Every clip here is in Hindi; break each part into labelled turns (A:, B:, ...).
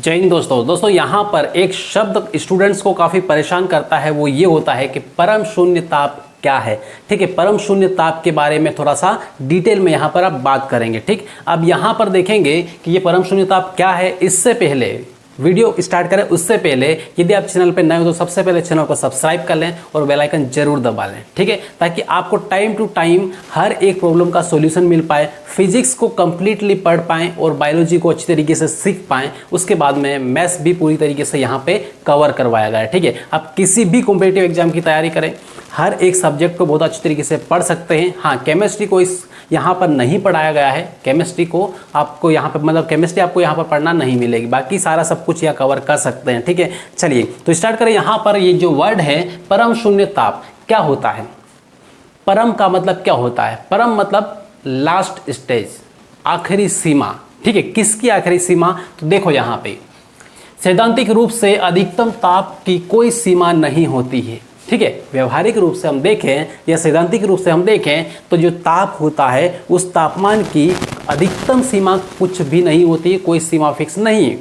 A: जय हिंद दोस्तों यहाँ पर एक शब्द स्टूडेंट्स को काफ़ी परेशान करता है, वो ये होता है कि परम शून्य ताप क्या है। ठीक है, परम शून्य ताप के बारे में थोड़ा सा डिटेल में यहाँ पर आप बात करेंगे। ठीक, अब यहाँ पर देखेंगे कि ये परम शून्य ताप क्या है। इससे पहले वीडियो स्टार्ट करें उससे पहले यदि आप चैनल पर नए हो तो सबसे पहले चैनल को सब्सक्राइब कर लें और बेल आइकन जरूर दबा लें। ठीक है, ताकि आपको टाइम टू टाइम हर एक प्रॉब्लम का सॉल्यूशन मिल पाए, फिजिक्स को कंप्लीटली पढ़ पाएं और बायोलॉजी को अच्छी तरीके से सीख पाएं। उसके बाद में मैथ्स भी पूरी तरीके से यहाँ पे कवर करवाया गया है। ठीक है, आप किसी भी कॉम्पिटिटिव एग्जाम की तैयारी करें, हर एक सब्जेक्ट को बहुत अच्छी तरीके से पढ़ सकते हैं। हाँ, केमिस्ट्री को इस यहाँ पर नहीं पढ़ाया गया है। केमिस्ट्री को आपको यहाँ पर मतलब केमिस्ट्री आपको यहाँ पर पढ़ना नहीं मिलेगी, बाकी सारा सब कुछ यहाँ कवर कर सकते हैं। ठीक है, चलिए तो स्टार्ट करें। यहाँ पर ये जो वर्ड है परम शून्य ताप क्या होता है। परम का मतलब क्या होता है? परम मतलब लास्ट स्टेज, आखिरी सीमा। ठीक है, किसकी आखिरी सीमा? तो देखो यहाँ पे सैद्धांतिक रूप से अधिकतम ताप की कोई सीमा नहीं होती है। ठीक है, व्यवहारिक रूप से हम देखें या सैद्धांतिक रूप से हम देखें तो जो ताप होता है उस तापमान की अधिकतम सीमा कुछ भी नहीं होती है, कोई सीमा फिक्स नहीं है।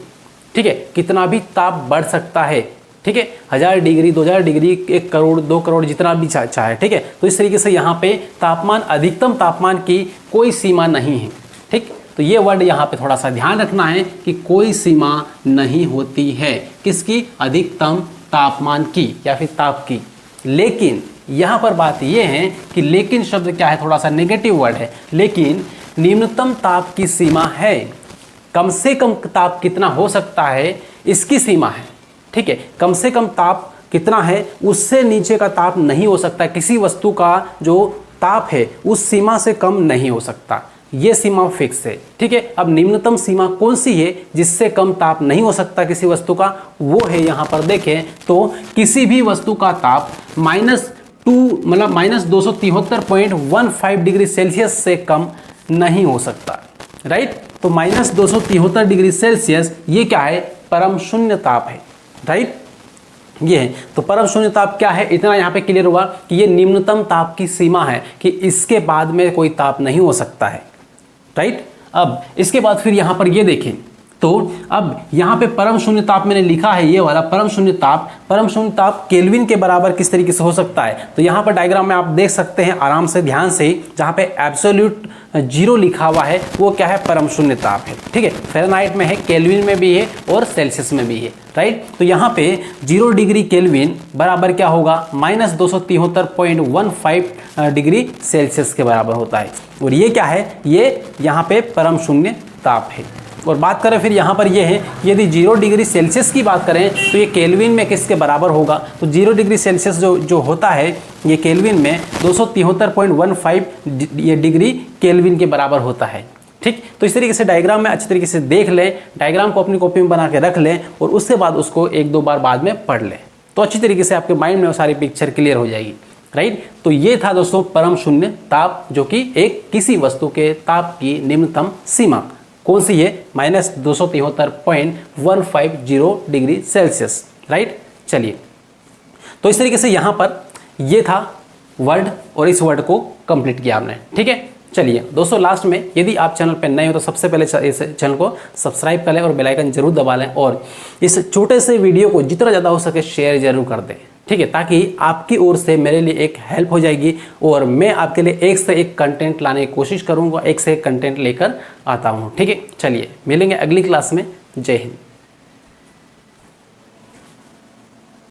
A: ठीक है, कितना भी ताप बढ़ सकता है। ठीक है, 1000 डिग्री 2000 डिग्री 1 करोड़ 2 करोड़ जितना भी चाहे। ठीक है, तो इस तरीके से यहाँ पे तापमान अधिकतम तापमान की कोई सीमा नहीं है। ठीक, तो ये वर्ड यहाँ पे थोड़ा सा ध्यान रखना है कि कोई सीमा नहीं होती है किसकी? अधिकतम तापमान की या फिर ताप की। लेकिन यहाँ पर बात यह है कि लेकिन शब्द क्या है, थोड़ा सा नेगेटिव वर्ड है। लेकिन निम्नतम ताप की सीमा है, कम से कम ताप कितना हो सकता है इसकी सीमा है। ठीक है, कम से कम ताप कितना है, उससे नीचे का ताप नहीं हो सकता। किसी वस्तु का जो ताप है उस सीमा से कम नहीं हो सकता, ये सीमा फिक्स है। ठीक है, अब निम्नतम सीमा कौन सी है जिससे कम ताप नहीं हो सकता किसी वस्तु का? वो है यहाँ पर देखें तो किसी भी वस्तु का ताप -273.15 डिग्री सेल्सियस से कम नहीं हो सकता। राइट, तो -273 डिग्री सेल्सियस ये क्या है? परम शून्य ताप है। राइट, ये है। तो परम शून्य ताप क्या है, इतना यहाँ पे क्लियर हुआ कि ये निम्नतम ताप की सीमा है कि इसके बाद में कोई ताप नहीं हो सकता है। राइट, अब इसके बाद फिर यहाँ पर ये देखें तो अब यहाँ पे परम शून्य ताप मैंने लिखा है, ये वाला परम शून्य ताप केल्विन के बराबर किस तरीके से हो सकता है। तो यहाँ पर डायग्राम में आप देख सकते हैं आराम से ध्यान से, जहाँ पे एब्सोल्यूट 0 लिखा हुआ है वो क्या है? परम शून्य ताप है। ठीक है, फ़ारेनहाइट में है, केल्विन में भी है और सेल्सियस में भी है। राइट, तो यहाँ पे 0 डिग्री केल्विन बराबर क्या होगा? -273.15 डिग्री सेल्सियस के बराबर होता है। और ये क्या है? ये यहाँ पे परम शून्य ताप है। और बात करें फिर यहाँ पर ये है, यदि 0 डिग्री सेल्सियस की बात करें तो ये केल्विन में किसके बराबर होगा? तो 0 डिग्री सेल्सियस जो होता है ये केल्विन में 273.15 ये डिग्री केल्विन के बराबर होता है। ठीक, तो इस तरीके से डायग्राम में अच्छी तरीके से देख लें, डायग्राम को अपनी कॉपी में बना के रख लें और उसके बाद उसको 1-2 बार बाद में पढ़ लें, तो अच्छी तरीके से आपके माइंड में वो सारी पिक्चर क्लियर हो जाएगी। राइट, तो ये था दोस्तों परम शून्य ताप, जो कि एक किसी वस्तु के ताप की निम्नतम सीमा कौन सी है? -273.150 डिग्री सेल्सियस। राइट, चलिए तो इस तरीके से यहाँ पर ये था वर्ड और इस वर्ड को कंप्लीट किया आपने। ठीक है, चलिए दोस्तों लास्ट में यदि आप चैनल पर नए हो तो सबसे पहले इस चैनल को सब्सक्राइब कर लें और बेल आइकन जरूर दबा लें और इस छोटे से वीडियो को जितना ज़्यादा हो सके शेयर जरूर कर दें। ठीक है, ताकि आपकी ओर से मेरे लिए एक हेल्प हो जाएगी और मैं आपके लिए एक से एक कंटेंट लाने की कोशिश करूँगा, एक से एक कंटेंट लेकर आता हूँ। ठीक है, चलिए मिलेंगे अगली क्लास में। जय हिंद।